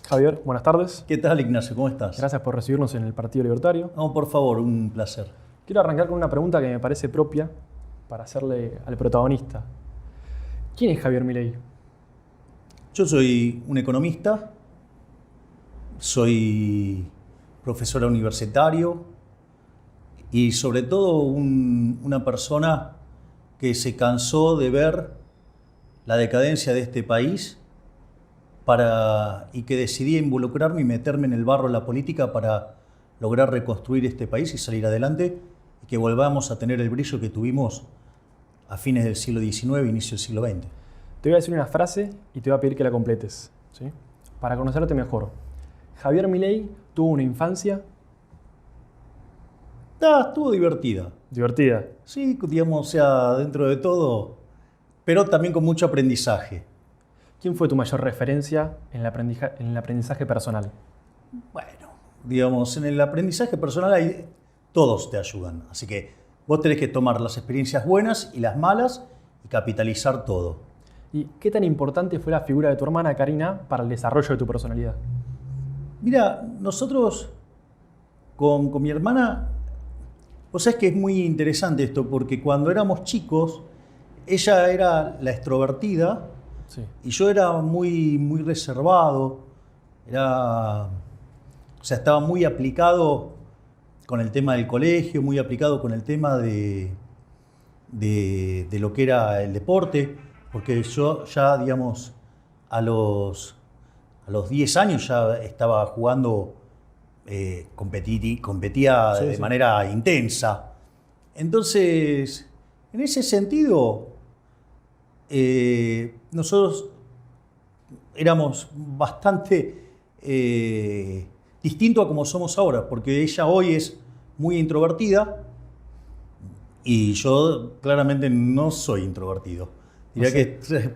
Javier, buenas tardes. ¿Qué tal, Ignacio? ¿Cómo estás? Gracias por recibirnos en el Partido Libertario. No, por favor, un placer. Quiero arrancar con una pregunta que me parece propia para hacerle al protagonista. ¿Quién es Javier Milei? Yo soy un economista, soy profesor universitario y sobre todo una persona que se cansó de ver la decadencia de este país y que decidí involucrarme y meterme en el barro de la política para lograr reconstruir este país y salir adelante y que volvamos a tener el brillo que tuvimos a fines del siglo XIX, inicio del siglo XX. Te voy a decir una frase y te voy a pedir que la completes, ¿sí? Para conocerte mejor. Javier Milei tuvo una infancia Estuvo divertida. divertida. Sí, digamos, o sea, dentro de todo, pero también con mucho aprendizaje. ¿Quién fue tu mayor referencia en el aprendizaje personal? Bueno, digamos, en el aprendizaje personal todos te ayudan. Así que vos tenés que tomar las experiencias buenas y las malas y capitalizar todo. ¿Y qué tan importante fue la figura de tu hermana Karina para el desarrollo de tu personalidad? Mira, nosotros con mi hermana, vos sabés que es muy interesante esto, porque cuando éramos chicos, ella era la extrovertida, Sí. y yo era muy reservado, estaba muy aplicado con el tema del colegio, muy aplicado con el tema de lo que era el deporte, porque yo ya, digamos, a los 10 años ya estaba jugando, competía Sí, de sí. manera intensa. Entonces, en ese sentido, nosotros éramos bastante distintos a como somos ahora, porque ella hoy es muy introvertida y yo claramente no soy introvertido. Diría que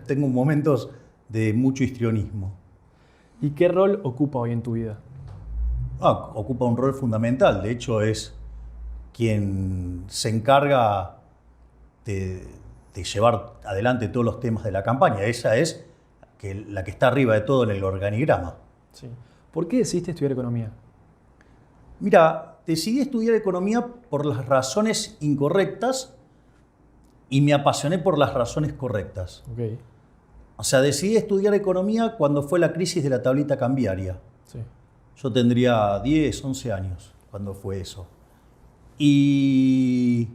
tengo momentos de mucho histrionismo. ¿Y qué rol ocupa hoy en tu vida? Ocupa un rol fundamental, de hecho es quien se encarga de llevar adelante todos los temas de la campaña. Ella es la que está arriba de todo en el organigrama. Sí. ¿Por qué decidiste estudiar economía? Mira, decidí estudiar economía por las razones incorrectas y me apasioné por las razones correctas. Ok. O sea, decidí estudiar economía cuando fue la crisis de la tablita cambiaria. Sí. Yo tendría 10, 11 años cuando fue eso. Y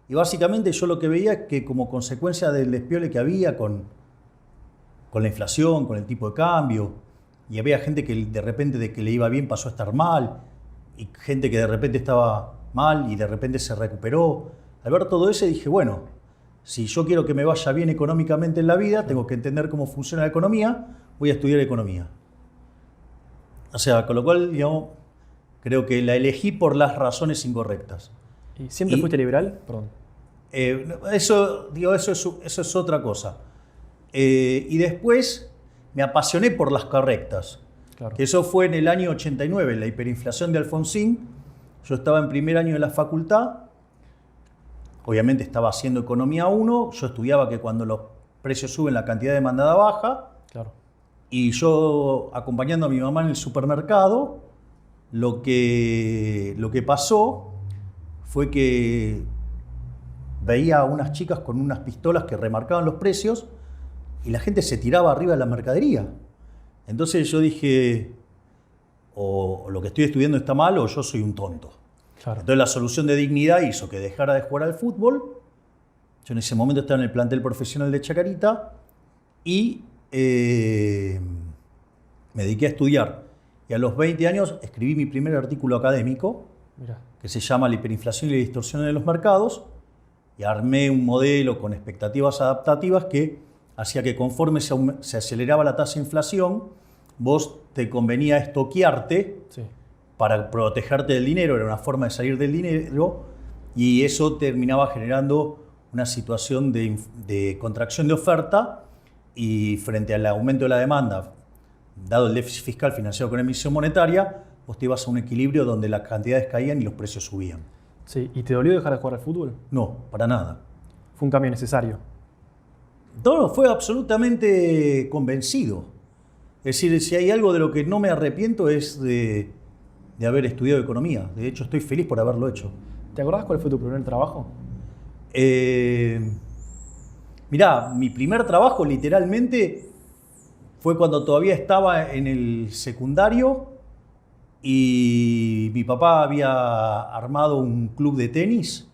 básicamente yo lo que veía es que como consecuencia del despiole que había con la inflación, con el tipo de cambio, y había gente que de repente de que le iba bien pasó a estar mal, y gente que de repente estaba mal y de repente se recuperó. Al ver todo eso dije, bueno, si yo quiero que me vaya bien económicamente en la vida, tengo que entender cómo funciona la economía, voy a estudiar economía. O sea, con lo cual, digamos, creo que la elegí por las razones incorrectas. ¿Y siempre fuiste liberal? Perdón. Eso es otra cosa. Y después me apasioné por las correctas. Claro. Que eso fue en el año 89, la hiperinflación de Alfonsín. Yo estaba en primer año de la facultad. Obviamente estaba haciendo Economía 1. Yo estudiaba que cuando los precios suben la cantidad demandada baja. Claro. Y yo acompañando a mi mamá en el supermercado, lo que pasó fue que veía a unas chicas con unas pistolas que remarcaban los precios y la gente se tiraba arriba de la mercadería. Entonces yo dije, o lo que estoy estudiando está mal o yo soy un tonto. Claro. Entonces la solución de dignidad hizo que dejara de jugar al fútbol. Yo en ese momento estaba en el plantel profesional de Chacarita y me dediqué a estudiar. Y a los 20 años escribí mi primer artículo académico, Mirá. que se llama La hiperinflación y la distorsión de los mercados, y armé un modelo con expectativas adaptativas que hacía que conforme se aceleraba la tasa de inflación, vos te convenía estoquearte Sí. para protegerte del dinero, era una forma de salir del dinero, y eso terminaba generando una situación de contracción de oferta, y frente al aumento de la demanda, dado el déficit fiscal financiado con emisión monetaria, vos te ibas a un equilibrio donde las cantidades caían y los precios subían. Sí. ¿Y te dolió dejar de jugar al fútbol? No, para nada. Fue un cambio necesario. Todo fue absolutamente convencido. Es decir, si hay algo de lo que no me arrepiento es de haber estudiado economía. De hecho, estoy feliz por haberlo hecho. ¿Te acordás cuál fue tu primer trabajo? Mirá, mi primer trabajo literalmente fue cuando todavía estaba en el secundario y mi papá había armado un club de tenis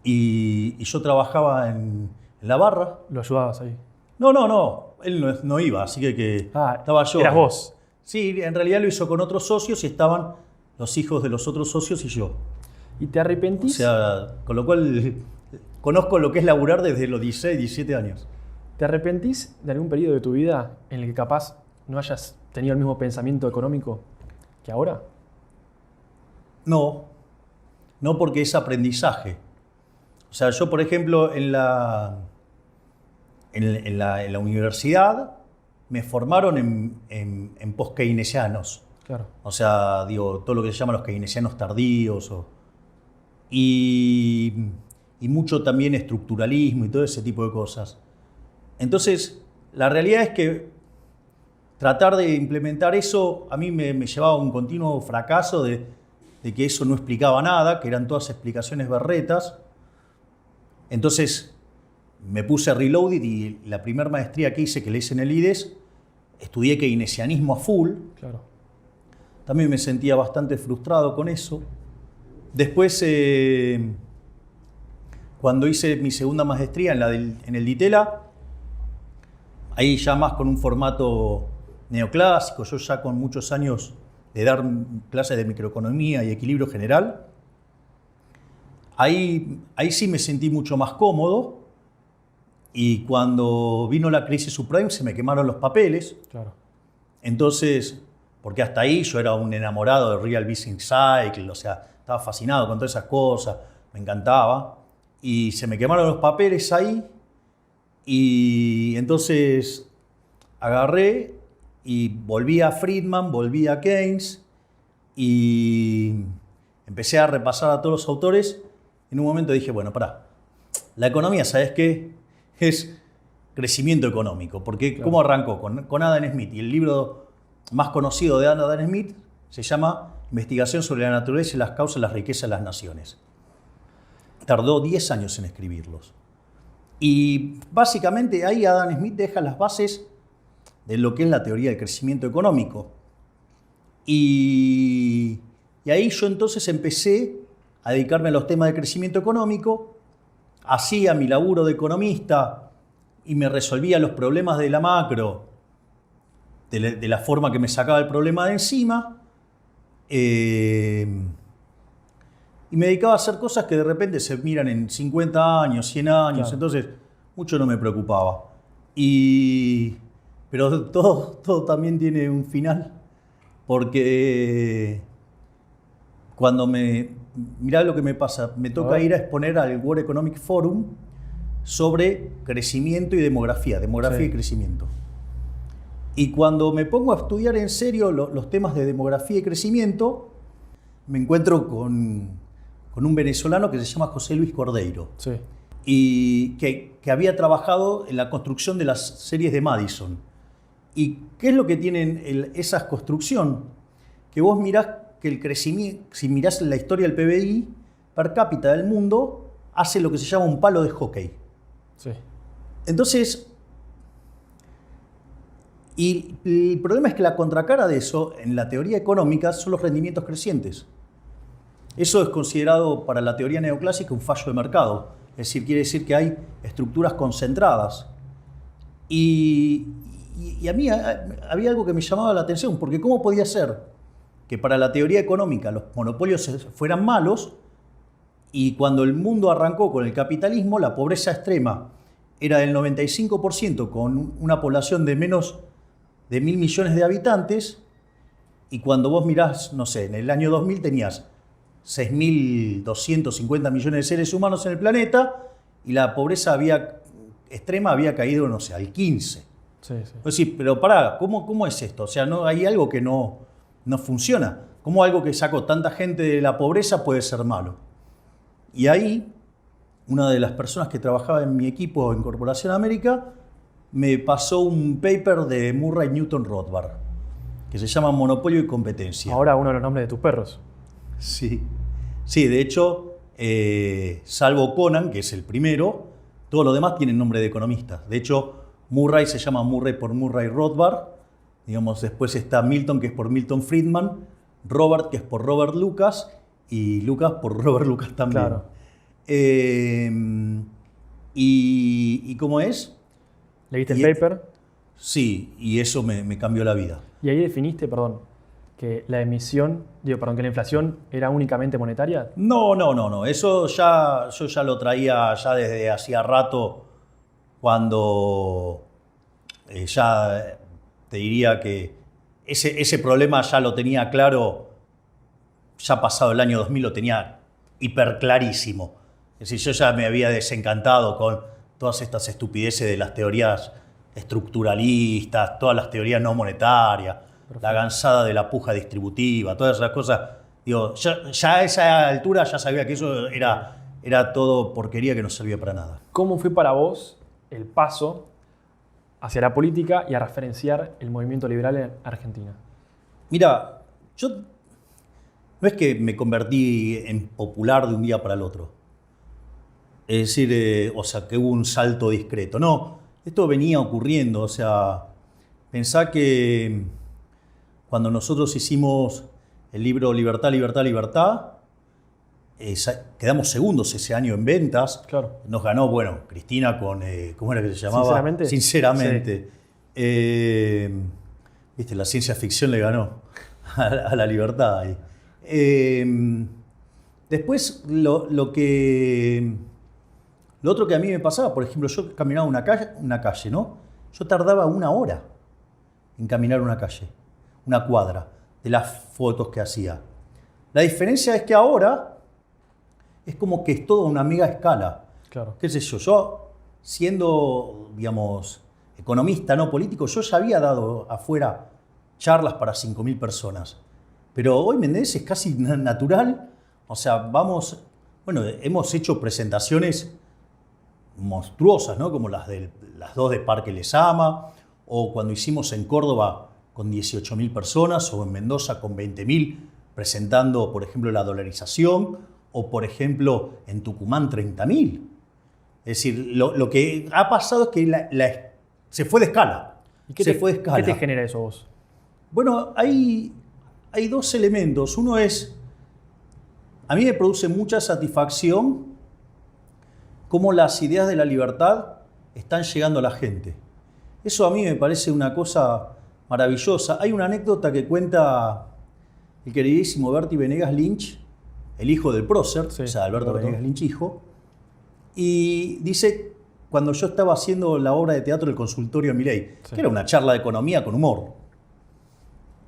y yo trabajaba en la barra. ¿Lo ayudabas ahí? No, él no iba, así que estaba yo. Eras vos. Sí, en realidad lo hizo con otros socios y estaban los hijos de los otros socios y yo. ¿Y te arrepentís? O sea, con lo cual conozco lo que es laburar desde los 16, 17 años. ¿Te arrepentís de algún periodo de tu vida en el que capaz no hayas tenido el mismo pensamiento económico que ahora? No porque es aprendizaje. O sea, yo, por ejemplo, en la universidad me formaron en post-keynesianos. Claro. O sea, digo, todo lo que se llama los keynesianos tardíos. Y mucho también estructuralismo y todo ese tipo de cosas. Entonces, la realidad es que tratar de implementar eso a mí me llevaba a un continuo fracaso de que eso no explicaba nada, que eran todas explicaciones berretas. Entonces me puse Reloaded y la primera maestría que hice, que le hice en el IDES, estudié keynesianismo a full. Claro. También me sentía bastante frustrado con eso. Después, cuando hice mi segunda maestría en el DITELA, ahí ya más con un formato neoclásico, yo ya con muchos años de dar clases de microeconomía y equilibrio general, ahí sí me sentí mucho más cómodo y cuando vino la crisis subprime se me quemaron los papeles. Claro. Entonces, porque hasta ahí yo era un enamorado de Real Business Cycle, o sea, estaba fascinado con todas esas cosas, me encantaba. Y se me quemaron los papeles ahí y entonces agarré y volví a Friedman, volví a Keynes y empecé a repasar a todos los autores. En un momento dije, bueno, pará, la economía, ¿sabes qué? Es crecimiento económico, porque claro. ¿Cómo arrancó? Con Adam Smith, y el libro más conocido de Adam Smith se llama Investigación sobre la naturaleza y las causas de las riquezas de las naciones. Tardó 10 años en escribirlos. Y básicamente ahí Adam Smith deja las bases de lo que es la teoría del crecimiento económico. Y ahí yo entonces empecé a dedicarme a los temas de crecimiento económico, hacía mi laburo de economista y me resolvía los problemas de la macro de la forma que me sacaba el problema de encima. Y me dedicaba a hacer cosas que de repente se miran en 50 años, 100 años, claro. Entonces mucho no me preocupaba. Pero todo también tiene un final, porque cuando mirá lo que me pasa, me toca ir a exponer al World Economic Forum sobre crecimiento y demografía sí. Y crecimiento. Y cuando me pongo a estudiar en serio los temas de demografía y crecimiento, me encuentro con un venezolano que se llama José Luis Cordeiro. Sí. Y que había trabajado en la construcción de las series de Madison. ¿Y qué es lo que tienen esa construcción? Que vos mirás que el crecimiento, si mirás la historia del PBI per cápita del mundo, hace lo que se llama un palo de hockey. Sí. Entonces, y el problema es que la contracara de eso, en la teoría económica, son los rendimientos crecientes. Eso es considerado para la teoría neoclásica un fallo de mercado. Es decir, quiere decir que hay estructuras concentradas. Y a mí había algo que me llamaba la atención, porque ¿cómo podía ser que para la teoría económica los monopolios fueran malos y cuando el mundo arrancó con el capitalismo, la pobreza extrema era del 95% con una población de menos de 1.000 millones de habitantes y cuando vos mirás, no sé, en el año 2000 tenías 6.250 millones de seres humanos en el planeta y la pobreza extrema había caído, no sé, al 15%. Sí, sí. Pues sí, pero pará, ¿cómo es esto? O sea, no hay algo que no funciona. ¿Cómo algo que sacó tanta gente de la pobreza puede ser malo? Y ahí, una de las personas que trabajaba en mi equipo en Corporación América me pasó un paper de Murray Newton Rothbard, que se llama Monopolio y Competencia. Ahora uno de los nombres de tus perros. Sí, sí, de hecho, salvo Conan, que es el primero, todos los demás tienen nombre de economistas. De hecho, Murray se llama Murray por Murray Rothbard. Digamos, después está Milton, que es por Milton Friedman, Robert, que es por Robert Lucas, y Lucas por Robert Lucas también. Claro. ¿Y cómo es? ¿Leíste el paper? Sí, y eso me cambió la vida. Y ahí definiste, que la que la inflación era únicamente monetaria. No. Eso yo ya lo traía ya desde hacía rato, cuando ya te diría que ese problema ya lo tenía claro, ya pasado el año 2000 lo tenía hiperclarísimo. Es decir, yo ya me había desencantado con todas estas estupideces de las teorías estructuralistas, todas las teorías no monetarias, la gansada de la puja distributiva, todas esas cosas. Digo, ya a esa altura ya sabía que eso era todo porquería que no servía para nada. ¿Cómo fue para vos el paso hacia la política y a referenciar el movimiento liberal en Argentina? Mira, yo no es que me convertí en popular de un día para el otro. Es decir, que hubo un salto discreto. No, esto venía ocurriendo. O sea, pensá que cuando nosotros hicimos el libro Libertad, Libertad, Libertad, quedamos segundos ese año en ventas. Claro. Nos ganó, Cristina con, ¿cómo era que se llamaba? Sinceramente. Sinceramente. Sí. Viste, la ciencia ficción le ganó a la libertad ahí. Después, lo otro que a mí me pasaba, por ejemplo, yo caminaba una calle, ¿no? Yo tardaba 1 hora en caminar una calle, una cuadra, de las fotos que hacía. La diferencia es que ahora es como que es todo una mega escala. Claro. ¿Qué sé yo? Yo, siendo, digamos, economista, no político, yo ya había dado afuera charlas para 5.000 personas. Pero hoy, ¿me entendés? Es casi natural. O sea, hemos hecho presentaciones monstruosas, ¿no? Como las dos de Parque Lezama, o cuando hicimos en Córdoba con 18.000 personas, o en Mendoza con 20.000, presentando, por ejemplo, la dolarización, o, por ejemplo, en Tucumán 30.000. Es decir, lo que ha pasado es que se fue de escala. ¿Y qué te genera eso vos? Bueno, hay 2 elementos. Uno es, a mí me produce mucha satisfacción cómo las ideas de la libertad están llegando a la gente. Eso a mí me parece una cosa maravillosa. Hay una anécdota que cuenta el queridísimo Bertie Venegas Lynch, el hijo del prócer, sí, o sea, Alberto Venegas Lynch hijo, y dice, cuando yo estaba haciendo la obra de teatro del consultorio de Milei, que era una charla de economía con humor,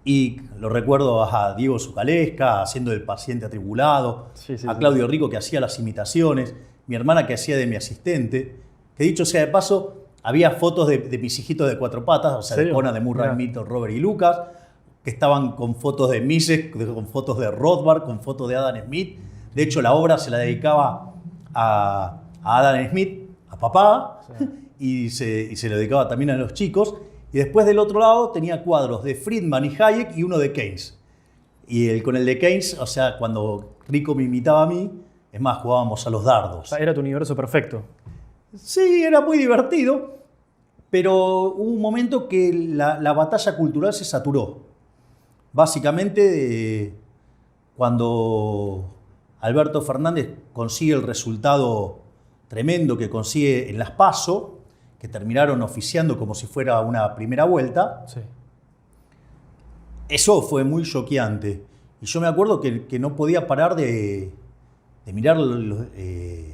y lo recuerdo a Diego Zucalesca haciendo el paciente atribulado, a Claudio Rico que hacía las imitaciones, mi hermana que hacía de mi asistente, que dicho sea de paso, había fotos de mis hijitos de 4 patas, o sea, de Conan, de Murray, Milton, Robert y Lucas, que estaban con fotos de Mises, con fotos de Rothbard, con fotos de Adam Smith. De hecho, la obra se la dedicaba a Adam Smith, a papá, y se lo dedicaba también a los chicos. Y después del otro lado tenía cuadros de Friedman y Hayek y uno de Keynes. Y con el de Keynes, o sea, cuando Rico me imitaba a mí, es más, jugábamos a los dardos. O sea, era tu universo perfecto. Sí, era muy divertido, pero hubo un momento que la batalla cultural se saturó. Básicamente, cuando Alberto Fernández consigue el resultado tremendo que consigue en las PASO, que terminaron oficiando como si fuera una primera vuelta, sí. Eso fue muy choqueante. Y yo me acuerdo que no podía parar de mirar el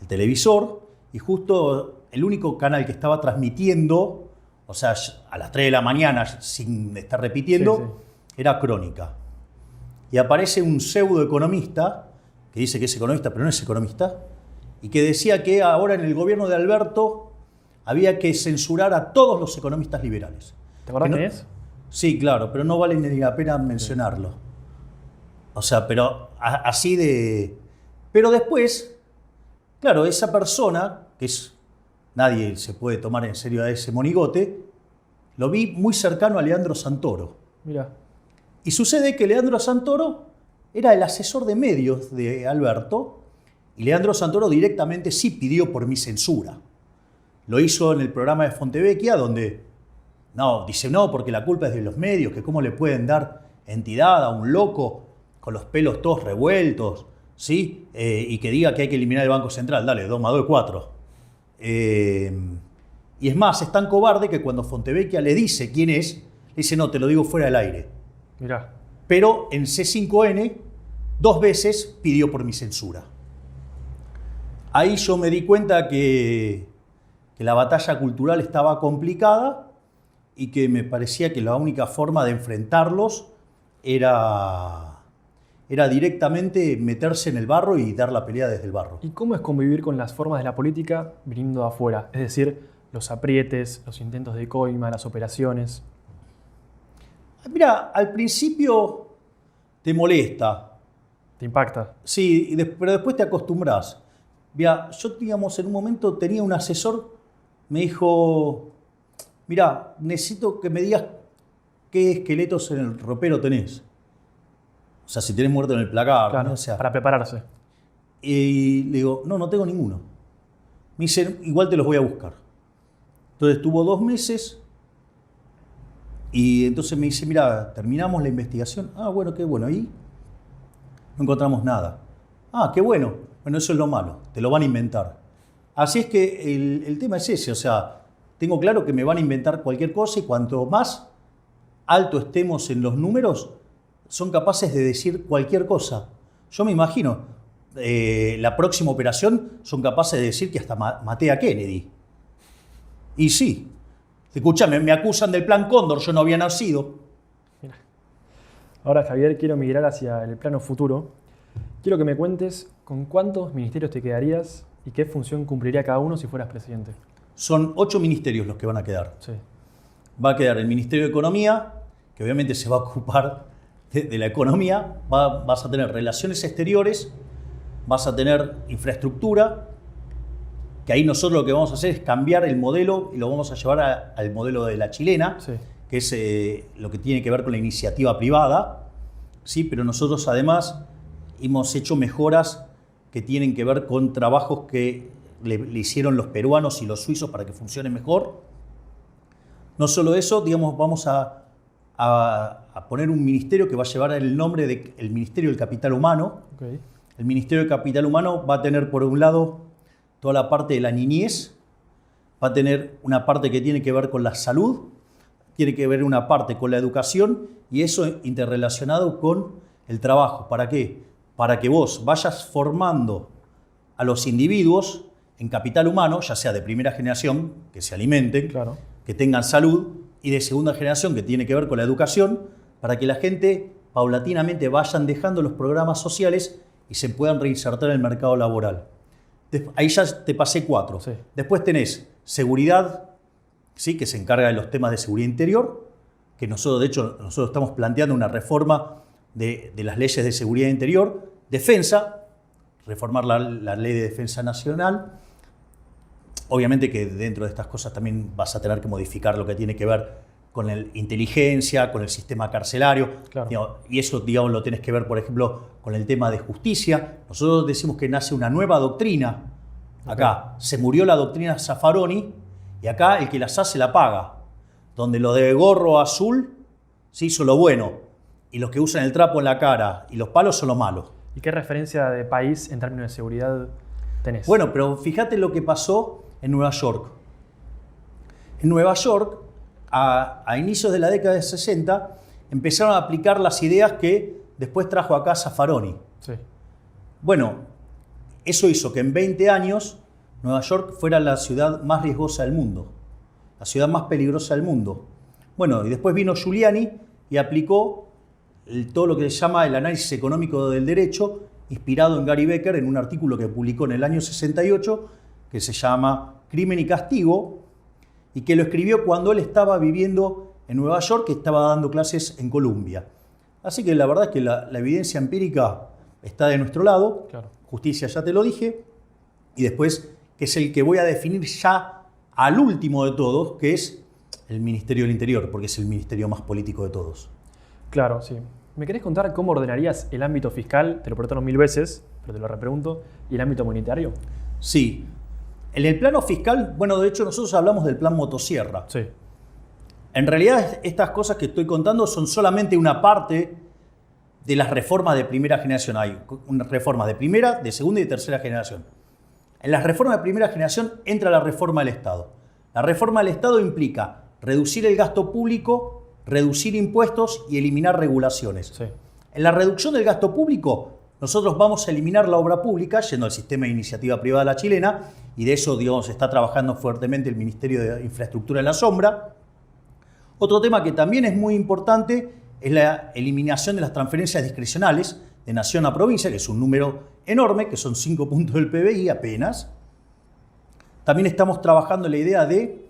televisor, y justo el único canal que estaba transmitiendo, o sea, a las 3 de la mañana, sin estar repitiendo, era Crónica. Y aparece un pseudoeconomista, que dice que es economista, pero no es economista, y que decía que ahora en el gobierno de Alberto había que censurar a todos los economistas liberales. ¿Te acordás quién es? Sí, claro, pero no vale ni la pena mencionarlo. O sea, pero así de... Pero después, claro, esa persona, que es nadie se puede tomar en serio a ese monigote, lo vi muy cercano a Leandro Santoro. Mira. Y sucede que Leandro Santoro era el asesor de medios de Alberto, y Leandro Santoro directamente sí pidió por mi censura. Lo hizo en el programa de Fontevecchia, donde dice porque la culpa es de los medios, que cómo le pueden dar entidad a un loco con los pelos todos revueltos, ¿sí? Y que diga que hay que eliminar el Banco Central. Dale, 2 más 2 es 4. Y es más, es tan cobarde que cuando Fontevecchia le dice quién es, le dice, no, te lo digo fuera del aire. Mirá. Pero en C5N 2 veces pidió por mi censura. Ahí yo me di cuenta que la batalla cultural estaba complicada y que me parecía que la única forma de enfrentarlos era directamente meterse en el barro y dar la pelea desde el barro. ¿Y cómo es convivir con las formas de la política viniendo de afuera? Es decir, los aprietes, los intentos de coima, las operaciones. Mira, al principio te molesta. ¿Te impacta? Sí, pero después te acostumbras. Mira, yo, digamos, en un momento tenía un asesor, me dijo, mira, necesito que me digas qué esqueletos en el ropero tenés. O sea, si tenés muerto en el placar. Claro, ¿no? O sea, para prepararse. y le digo, no tengo ninguno. Me dice, igual te los voy a buscar. Entonces estuvo 2 meses y entonces me dice, mira, terminamos la investigación. Ah, bueno, qué bueno. ¿Y? No encontramos nada. Ah, qué bueno. Bueno, eso es lo malo. Te lo van a inventar. Así es que el tema es ese. O sea, tengo claro que me van a inventar cualquier cosa y cuanto más alto estemos en los números, son capaces de decir cualquier cosa. Yo me imagino, la próxima operación son capaces de decir que hasta maté a Kennedy. Y sí. Escúchame, me acusan del plan Cóndor, yo no había nacido. Mira. Ahora, Javier, quiero migrar hacia el plano futuro. Quiero que me cuentes con cuántos ministerios te quedarías y qué función cumpliría cada uno si fueras presidente. Son 8 ministerios los que van a quedar. Sí. Va a quedar el Ministerio de Economía, que obviamente se va a ocupar de la economía. Vas a tener relaciones exteriores, vas a tener infraestructura, que ahí nosotros lo que vamos a hacer es cambiar el modelo y lo vamos a llevar al modelo de la chilena, Sí. que es lo que tiene que ver con la iniciativa privada, ¿sí? Pero nosotros además hemos hecho mejoras que tienen que ver con trabajos que le hicieron los peruanos y los suizos para que funcione mejor. No solo eso, digamos, vamos a poner un ministerio que va a llevar el nombre del Ministerio del Capital Humano. Okay. El Ministerio del Capital Humano va a tener, por un lado, toda la parte de la niñez, va a tener una parte que tiene que ver con la salud, tiene que ver una parte con la educación y eso interrelacionado con el trabajo. ¿Para qué? Para que vos vayas formando a los individuos en capital humano, ya sea de primera generación, que se alimenten, Claro. que tengan salud, y de segunda generación, que tiene que ver con la educación, para que la gente paulatinamente vayan dejando los programas sociales y se puedan reinsertar en el mercado laboral. Ahí ya te pasé 4. Sí. Después tenés seguridad, ¿sí? Que se encarga de los temas de seguridad interior, que nosotros estamos planteando una reforma de las leyes de seguridad interior. Defensa, reformar la ley de defensa nacional. Obviamente que dentro de estas cosas también vas a tener que modificar lo que tiene que ver con la inteligencia, con el sistema carcelario. Claro. Y eso, digamos, lo tenés que ver, por ejemplo, con el tema de justicia. Nosotros decimos que nace una nueva doctrina. Acá se murió la doctrina Zaffaroni y acá el que las hace la paga. Donde lo de gorro azul se hizo lo bueno y los que usan el trapo en la cara y los palos son lo malo. ¿Y qué referencia de país en términos de seguridad tenés? Bueno, pero fíjate lo que pasó en Nueva York. En Nueva York, a inicios de la década de 60, empezaron a aplicar las ideas que después trajo acá Zaffaroni. Sí. Bueno, eso hizo que en 20 años Nueva York fuera la ciudad más riesgosa del mundo, la ciudad más peligrosa del mundo. Bueno, y después vino Giuliani y aplicó todo lo que se llama el análisis económico del derecho, inspirado en Gary Becker en un artículo que publicó en el año 68, que se llama Crimen y Castigo, y que lo escribió cuando él estaba viviendo en Nueva York, que estaba dando clases en Columbia. Así que la verdad es que la evidencia empírica está de nuestro lado. Claro. Justicia ya te lo dije. Y después, que es el que voy a definir ya al último de todos, que es el Ministerio del Interior, porque es el ministerio más político de todos. Claro, sí. ¿Me querés contar cómo ordenarías el ámbito fiscal? Te lo preguntaron 1000 veces, pero te lo repregunto. ¿Y el ámbito monetario? Sí. En el plano fiscal, bueno, de hecho nosotros hablamos del plan motosierra. Sí. En realidad estas cosas que estoy contando son solamente una parte de las reformas de primera generación. Hay reformas de primera, de segunda y de tercera generación. En las reformas de primera generación entra la reforma del Estado. La reforma del Estado implica reducir el gasto público, reducir impuestos y eliminar regulaciones. Sí. En la reducción del gasto público, nosotros vamos a eliminar la obra pública, yendo al sistema de iniciativa privada la chilena, y de eso, digamos, está trabajando fuertemente el Ministerio de Infraestructura en la sombra. Otro tema que también es muy importante es la eliminación de las transferencias discrecionales de nación a provincia, que es un número enorme, que son 5 puntos del PBI apenas. También estamos trabajando en la idea de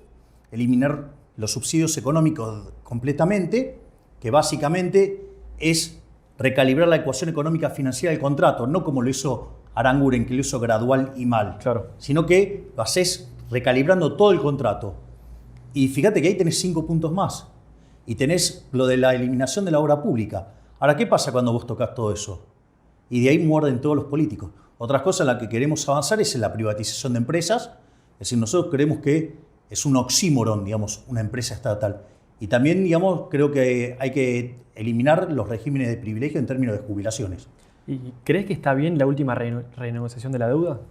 eliminar los subsidios económicos completamente, que básicamente es recalibrar la ecuación económica financiera del contrato, no como lo hizo Aranguren, que lo hizo gradual y mal, Claro. sino que lo haces recalibrando todo el contrato. Y fíjate que ahí tenés 5 puntos más. Y tenés lo de la eliminación de la obra pública. Ahora, ¿qué pasa cuando vos tocas todo eso? Y de ahí muerden todos los políticos. Otra cosa en la que queremos avanzar es en la privatización de empresas. Es decir, nosotros creemos que es un oxímoron, digamos, una empresa estatal. Y también, digamos, creo que hay que eliminar los regímenes de privilegio en términos de jubilaciones. ¿Y crees que está bien la última renegociación de la deuda?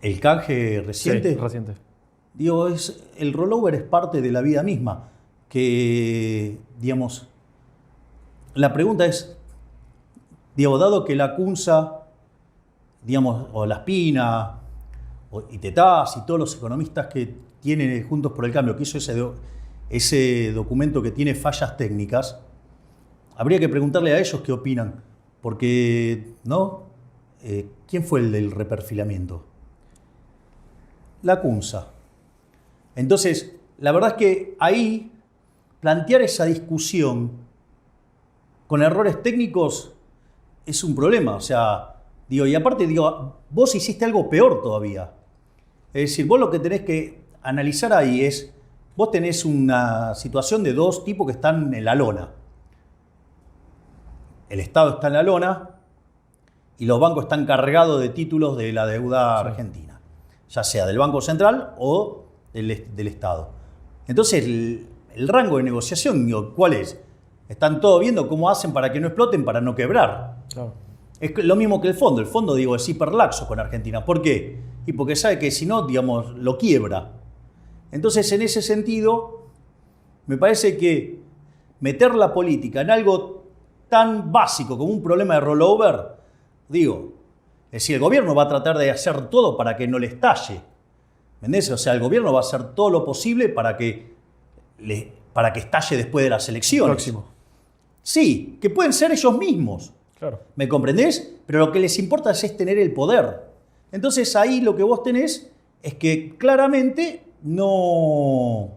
El canje reciente, Sí, reciente. digo, el rollover es parte de la vida misma. Que, digamos, la pregunta es, digo, dado que la CUNSA, digamos, o la Espina, y Tetaz, y todos los economistas que tienen Juntos por el Cambio, que hizo ese documento que tiene fallas técnicas, habría que preguntarle a ellos qué opinan. Porque, ¿no? ¿Quién fue el del reperfilamiento? La CUNSA. Entonces, la verdad es que ahí plantear esa discusión con errores técnicos es un problema. O sea, digo, y aparte, digo, vos hiciste algo peor todavía. Es decir, vos lo que tenés que analizar ahí es, vos tenés una situación de dos tipos que están en la lona. El Estado está en la lona y los bancos están cargados de títulos de la deuda argentina, ya sea del Banco Central o del Estado. Entonces, el rango de negociación, digo, ¿cuál es? Están todos viendo cómo hacen para que no exploten, para no quebrar. Claro. Es lo mismo que el fondo. El fondo, digo, es hiperlaxo con Argentina. ¿Por qué? Y porque sabe que si no, digamos, lo quiebra. Entonces, en ese sentido, me parece que meter la política en algo tan básico como un problema de rollover, digo, es decir, el gobierno va a tratar de hacer todo para que no le estalle. ¿Me entendés? O sea, el gobierno va a hacer todo lo posible para que estalle después de las elecciones. Próximo. Sí, que pueden ser ellos mismos. Claro. ¿Me comprendés? Pero lo que les importa es tener el poder. Entonces ahí lo que vos tenés es que claramente no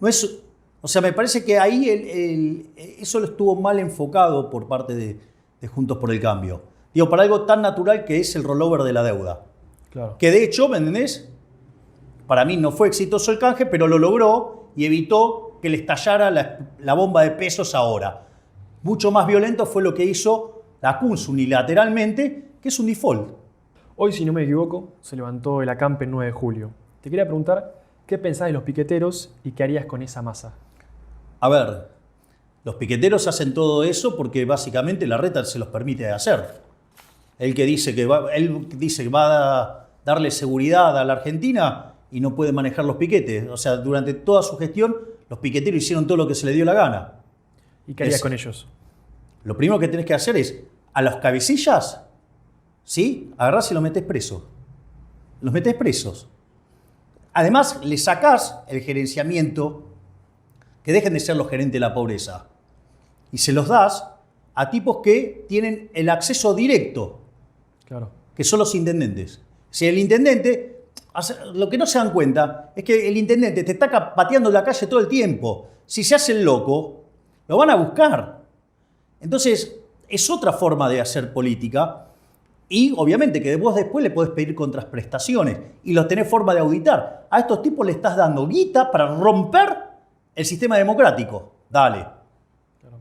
es... O sea, me parece que ahí eso lo estuvo mal enfocado por parte de Juntos por el Cambio. Digo, para algo tan natural que es el rollover de la deuda. Claro. Que de hecho, ¿me entendés? Para mí no fue exitoso el canje, pero lo logró y evitó que le estallara la bomba de pesos ahora. Mucho más violento fue lo que hizo la CUNSA unilateralmente, que es un default. Hoy, si no me equivoco, se levantó el acampe el 9 de julio. Te quería preguntar, ¿qué pensás de los piqueteros y qué harías con esa masa? A ver, los piqueteros hacen todo eso porque básicamente la reta se los permite hacer. Él dice que va a darle seguridad a la Argentina y no puede manejar los piquetes. O sea, durante toda su gestión, los piqueteros hicieron todo lo que se les dio la gana. ¿Y qué harías con ellos? Lo primero que tenés que hacer es, a los cabecillas, ¿sí? Agarrás y los metés presos. Los metés presos. Además, le sacás el gerenciamiento, que dejen de ser los gerentes de la pobreza, y se los das a tipos que tienen el acceso directo, Claro. que son los intendentes. Si el intendente, lo que no se dan cuenta es que el intendente te está pateando la calle todo el tiempo. Si se hace el loco, lo van a buscar. Entonces, es otra forma de hacer política Y obviamente que vos después le podés pedir contraprestaciones y los tenés forma de auditar. A estos tipos le estás dando guita para romper el sistema democrático. Dale. Claro.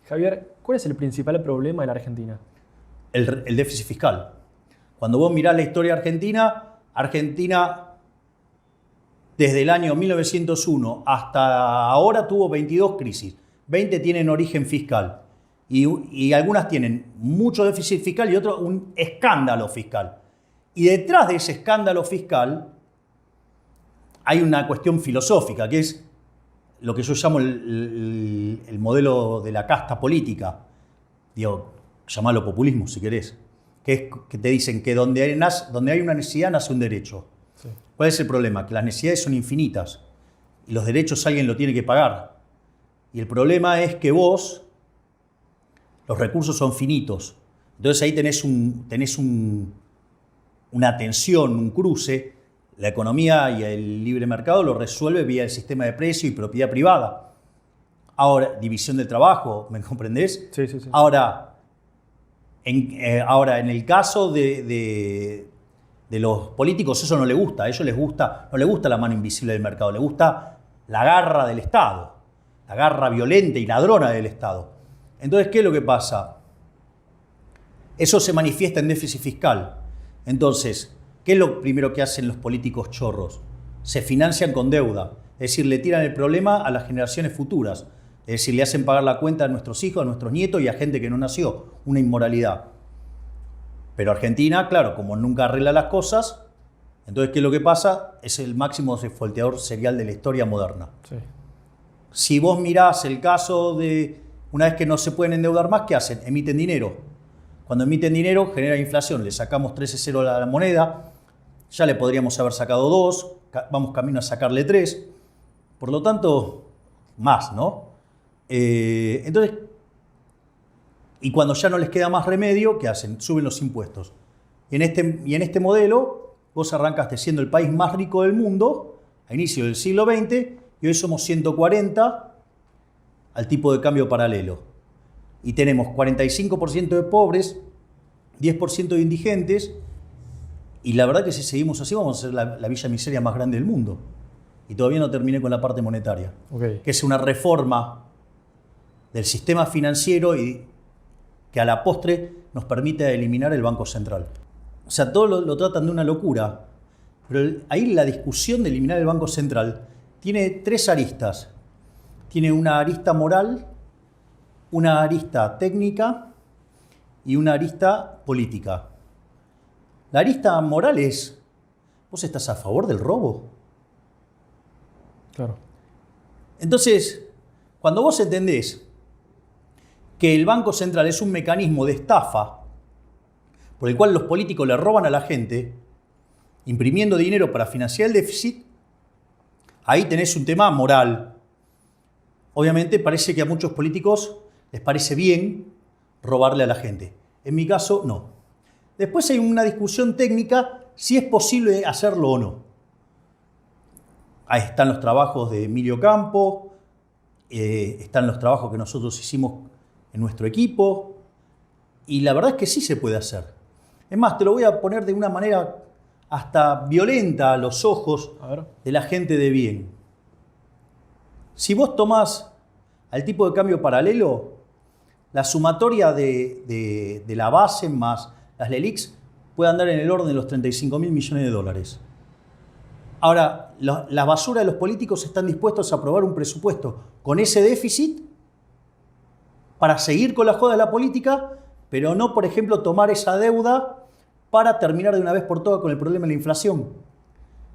Javier, ¿cuál es el principal problema de la Argentina? El déficit fiscal. Cuando vos mirás la historia Argentina desde el año 1901 hasta ahora tuvo 22 crisis. 20 tienen origen fiscal. Y algunas tienen mucho déficit fiscal y otras un escándalo fiscal. Y detrás de ese escándalo fiscal hay una cuestión filosófica, que es lo que yo llamo el modelo de la casta política. Digo, llamalo populismo si querés. Que es que te dicen que donde hay una necesidad nace un derecho. Sí. ¿Cuál es el problema? Que las necesidades son infinitas y los derechos alguien lo tiene que pagar. Y el problema es que los recursos son finitos. Entonces ahí tenés una tensión, un cruce. La economía y el libre mercado lo resuelve vía el sistema de precio y propiedad privada. Ahora, división del trabajo, ¿me comprendés? Sí. Ahora, en el caso de los políticos eso no les gusta. A ellos no les gusta la mano invisible del mercado, les gusta la garra del Estado, la garra violenta y ladrona del Estado. Entonces, ¿qué es lo que pasa? Eso se manifiesta en déficit fiscal. Entonces, ¿qué es lo primero que hacen los políticos chorros? Se financian con deuda, es decir, le tiran el problema a las generaciones futuras. Es decir, le hacen pagar la cuenta a nuestros hijos, a nuestros nietos y a gente que no nació. Una inmoralidad. Pero Argentina, claro, como nunca arregla las cosas, entonces, ¿qué es lo que pasa? Es el máximo defaulteador serial de la historia moderna. Sí. Si vos mirás el caso de una vez que no se pueden endeudar más, ¿qué hacen? Emiten dinero. Cuando emiten dinero, genera inflación. Le sacamos 13,0 a la moneda, ya le podríamos haber sacado 2, vamos camino a sacarle 3. Por lo tanto, más, ¿no? Entonces, y cuando ya no les queda más remedio, ¿qué hacen? Suben los impuestos. Y en este modelo, vos arrancaste siendo el país más rico del mundo a inicio del siglo XX y hoy somos 140 al tipo de cambio paralelo. Y tenemos 45% de pobres, 10% de indigentes, y la verdad que si seguimos así vamos a ser la villa miseria más grande del mundo. Y todavía no terminé con la parte monetaria, que es una reforma del sistema financiero y que a la postre nos permite eliminar el Banco Central. O sea, todo lo tratan de una locura, pero ahí la discusión de eliminar el Banco Central tiene 3 aristas. Tiene una arista moral, una arista técnica y una arista política. La arista moral es, ¿vos estás a favor del robo? Claro. Entonces, cuando vos entendés que el Banco Central es un mecanismo de estafa por el cual los políticos le roban a la gente, imprimiendo dinero para financiar el déficit, ahí tenés un tema moral. Obviamente parece que a muchos políticos les parece bien robarle a la gente. En mi caso, no. Después hay una discusión técnica si es posible hacerlo o no. Ahí están los trabajos de Emilio Campo, están los trabajos que nosotros hicimos en nuestro equipo, y la verdad es que sí se puede hacer. Es más, te lo voy a poner de una manera hasta violenta a los ojos de la gente de bien. Si vos tomás al tipo de cambio paralelo, la sumatoria de la base más las LELIQs puede andar en el orden de los 35.000 millones de dólares. Ahora, la basura de los políticos están dispuestos a aprobar un presupuesto con ese déficit para seguir con la joda de la política, pero no, por ejemplo, tomar esa deuda para terminar de una vez por todas con el problema de la inflación.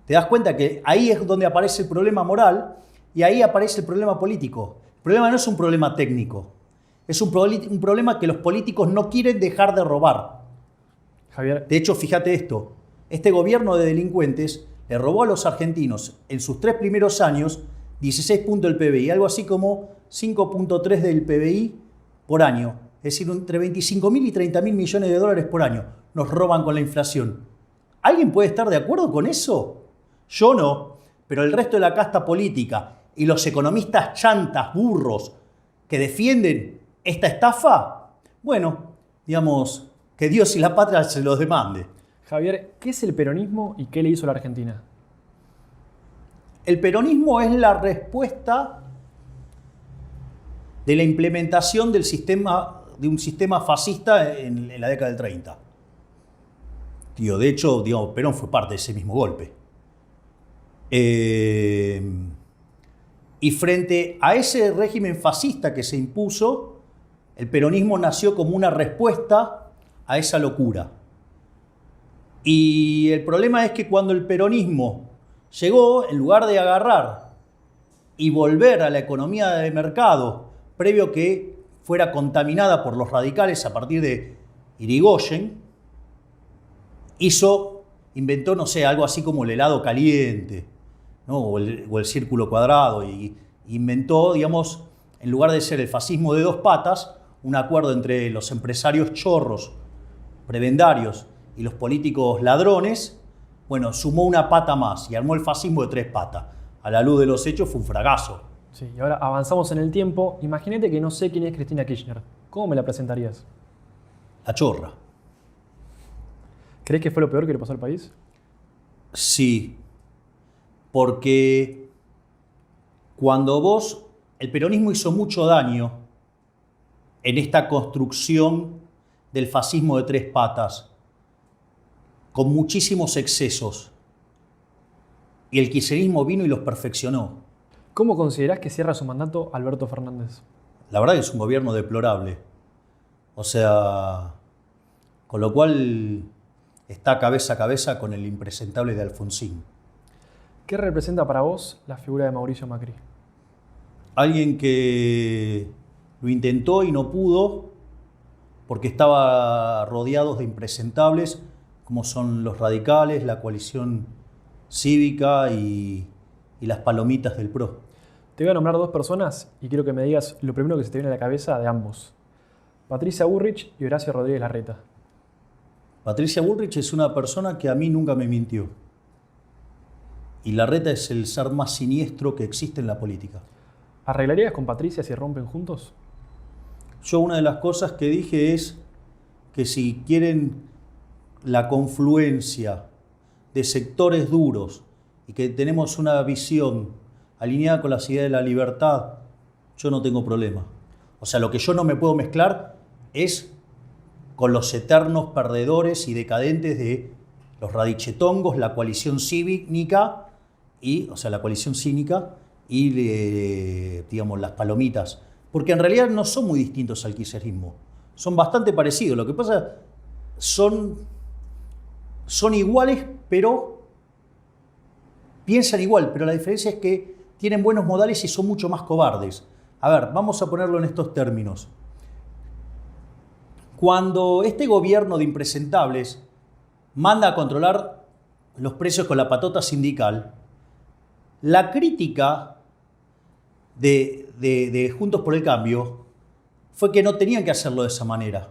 Te das cuenta que ahí es donde aparece el problema moral y ahí aparece el problema político. El problema no es un problema técnico, es un problema que los políticos no quieren dejar de robar. Javier. De hecho, fíjate esto, este gobierno de delincuentes le robó a los argentinos en sus 3 primeros años 16 puntos del PBI, algo así como 5.3 del PBI por año. Es decir, entre 25.000 y 30.000 millones de dólares por año nos roban con la inflación. ¿Alguien puede estar de acuerdo con eso? Yo no, pero el resto de la casta política y los economistas chantas, burros, que defienden esta estafa, bueno, digamos, que Dios y la patria se los demande. Javier, ¿qué es el peronismo y qué le hizo a la Argentina? El peronismo es la respuesta de la implementación de un sistema fascista en la década del 30. De hecho, Perón fue parte de ese mismo golpe. Y frente a ese régimen fascista que se impuso, el peronismo nació como una respuesta a esa locura. Y el problema es que cuando el peronismo llegó, en lugar de agarrar y volver a la economía de mercado, previo que fuera contaminada por los radicales a partir de Irigoyen, inventó, no sé, algo así como el helado caliente, ¿no? o el círculo cuadrado, y inventó, digamos, en lugar de ser el fascismo de dos patas, un acuerdo entre los empresarios chorros, prebendarios y los políticos ladrones. Bueno, sumó una pata más y armó el fascismo de tres patas. A la luz de los hechos fue un fracaso. Sí, y ahora avanzamos en el tiempo. Imagínate que no sé quién es Cristina Kirchner. ¿Cómo me la presentarías? La chorra. ¿Crees que fue lo peor que le pasó al país? Sí, porque el peronismo hizo mucho daño en esta construcción del fascismo de tres patas, con muchísimos excesos. Y el kirchnerismo vino y los perfeccionó. ¿Cómo considerás que cierra su mandato Alberto Fernández? La verdad que es un gobierno deplorable. O sea, con lo cual está cabeza a cabeza con el impresentable de Alfonsín. ¿Qué representa para vos la figura de Mauricio Macri? Alguien que lo intentó y no pudo porque estaba rodeado de impresentables como son los radicales, la coalición cívica y las palomitas del PRO. Te voy a nombrar dos personas y quiero que me digas lo primero que se te viene a la cabeza de ambos. Patricia Bullrich y Horacio Rodríguez Larreta. Patricia Bullrich es una persona que a mí nunca me mintió. Y Larreta es el ser más siniestro que existe en la política. ¿Arreglarías con Patricia si rompen juntos? Yo una de las cosas que dije es que si quieren la confluencia de sectores duros y que tenemos una visión alineada con las ideas de la libertad, yo no tengo problema. O sea, lo que yo no me puedo mezclar es con los eternos perdedores y decadentes de los radichetongos, la coalición cívica y digamos, las palomitas. Porque en realidad no son muy distintos al kirchnerismo. Son bastante parecidos. Lo que pasa son iguales, pero piensan igual. Pero la diferencia es que tienen buenos modales y son mucho más cobardes. A ver, vamos a ponerlo en estos términos. Cuando este gobierno de impresentables manda a controlar los precios con la patota sindical, la crítica de Juntos por el Cambio fue que no tenían que hacerlo de esa manera,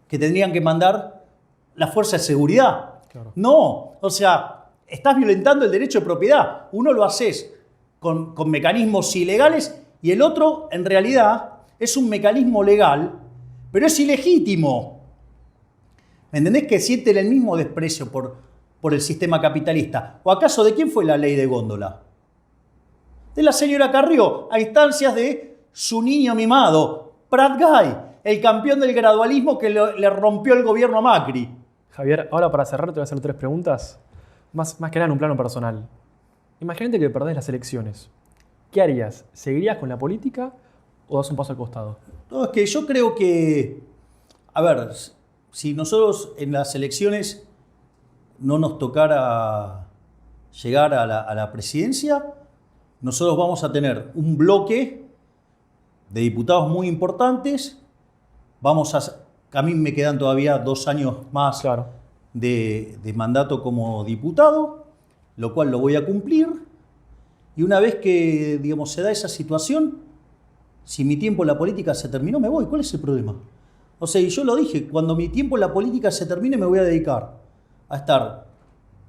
que tendrían que mandar la fuerza de seguridad. Claro. No, o sea, estás violentando el derecho de propiedad. Uno lo haces con mecanismos ilegales y el otro, en realidad, es un mecanismo legal, pero es ilegítimo. ¿Me entendés? Que sienten el mismo desprecio por el sistema capitalista. ¿O acaso de quién fue la ley de góndola? De la señora Carrió, a instancias de su niño mimado, Prat Guy, el campeón del gradualismo que le rompió el gobierno a Macri. Javier, ahora para cerrar te voy a hacer 3 preguntas, más que nada en un plano personal. Imagínate que perdés las elecciones. ¿Qué harías? ¿Seguirías con la política o das un paso al costado? No, es que yo creo que, a ver, si nosotros en las elecciones no nos tocara llegar a la presidencia, nosotros vamos a tener un bloque de diputados muy importantes. A mí me quedan todavía 2 años más Claro. de mandato como diputado, lo cual lo voy a cumplir. Y una vez que, digamos, se da esa situación, si mi tiempo en la política se terminó, me voy. ¿Cuál es el problema? O sea, y yo lo dije, cuando mi tiempo en la política se termine, me voy a dedicar a estar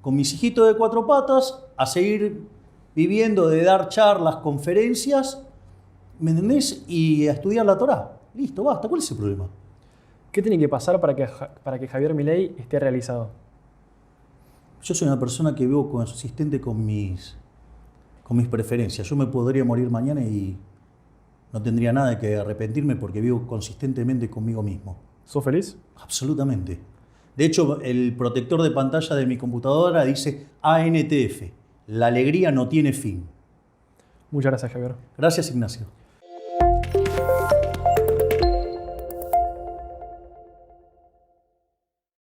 con mis hijitos de 4 patas, a seguir viviendo de dar charlas, conferencias, ¿me entendés? Y a estudiar la Torá. Listo, basta. ¿Cuál es el problema? ¿Qué tiene que pasar para que Javier Milei esté realizado? Yo soy una persona que vivo consistente con mis preferencias. Yo me podría morir mañana y no tendría nada que arrepentirme porque vivo consistentemente conmigo mismo. ¿Sos feliz? Absolutamente. De hecho, el protector de pantalla de mi computadora dice ANTF. La alegría no tiene fin. Muchas gracias, Javier. Gracias, Ignacio.